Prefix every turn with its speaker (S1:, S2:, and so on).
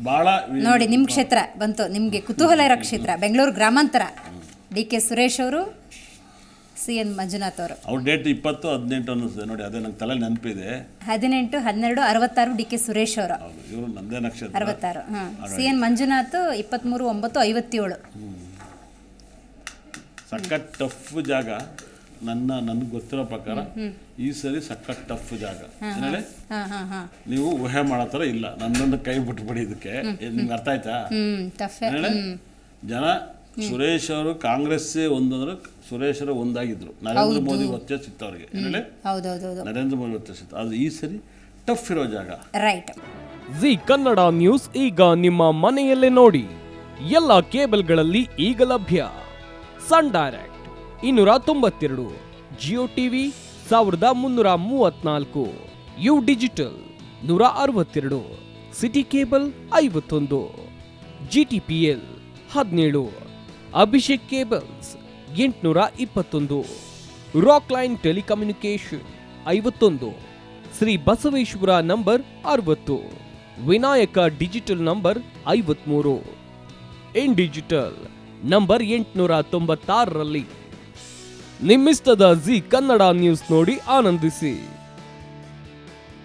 S1: ಭಾಳ
S2: ನೋಡಿ ನಿಮ್ಮ ಕ್ಷೇತ್ರ ಬಂತು, ನಿಮಗೆ ಕುತೂಹಲ ಇರೋ ಕ್ಷೇತ್ರ ಬೆಂಗಳೂರು ಗ್ರಾಮಾಂತರ. ಡಿ ಕೆ ಸುರೇಶ್ ಅವರು, CN ಮಂಜುನಾಥ್ ಅವರು.
S1: ಅವ್ರ ಡೇಟ್ 20-18 ಅನ್ನಿಸ್ತದೆ ನೋಡಿ, ಅದೇ ನಂಗೆ ತಲೆ ನೆನಪಿದೆ.
S2: 18-12-66 ಡಿ ಕೆ ಸುರೇಶ್ ಅವರು.
S1: ಇವರು ನಂದೇ ನಕ್ಷತ್ರ
S2: 66. CN ಮಂಜುನಾಥ್ 23-9-57.
S1: ಸಖತ್ ಟಫ್ ಜಾಗ. ನನಗೆ ಗೊತ್ತಿರೋ ಪ್ರಕಾರ ಈ ಸರಿ ಸಖತ್ ಟಫ್ ಜಾಗ. ಏನೇಳಿ ನೀವು ಊಹೆ ಮಾಡೋ ಥರ ಇಲ್ಲ. ನನ್ನನ್ನು ಕೈ ಬಿಟ್ಬಿಡಿ ಇದಕ್ಕೆ. ನಿಮ್ಗೆ ಅರ್ಥ ಆಯ್ತಾ? ಜನ ಸುರೇಶ್ ಅವರು ಕಾಂಗ್ರೆಸ್ಸೇ ಒಂದಂದ್ರೆ ಸುರೇಶ್ ಅವರು ಒಂದಾಗಿದ್ರು. ನರೇಂದ್ರ ಮೋದಿ ಒತ್ತೆ ಸಿಕ್ತು ಅವ್ರಿಗೆ. ಏನೇಳಿ ನರೇಂದ್ರ ಮೋದಿ ಒತ್ತೆ ಸಿಕ್ತು. ಅದು ಈ ಸರಿ ಟಫ್ ಇರೋ ಜಾಗ.
S2: ರೈಟ್.
S3: ಜಿ ಕನ್ನಡ ನ್ಯೂಸ್ ಈಗ ನಿಮ್ಮ ಮನೆಯಲ್ಲೇ ನೋಡಿ. ಎಲ್ಲ ಕೇಬಲ್ಗಳಲ್ಲಿ ಈಗ ಲಭ್ಯ. Sun direct 292, Jio TV 1334, U digital 162, city cable 51, GTPL 17, Abhishek cables 821, rock line telecommunication 51, Shri Basaveshwara number 60, Vinayaka digital number 53, in digital number 896ರಲ್ಲಿ. ನಿಮ್ಮಿಸ್ತದ ಜಿ ಕನ್ನಡ ನ್ಯೂಸ್ ನೋಡಿ ಆನಂದಿಸಿ.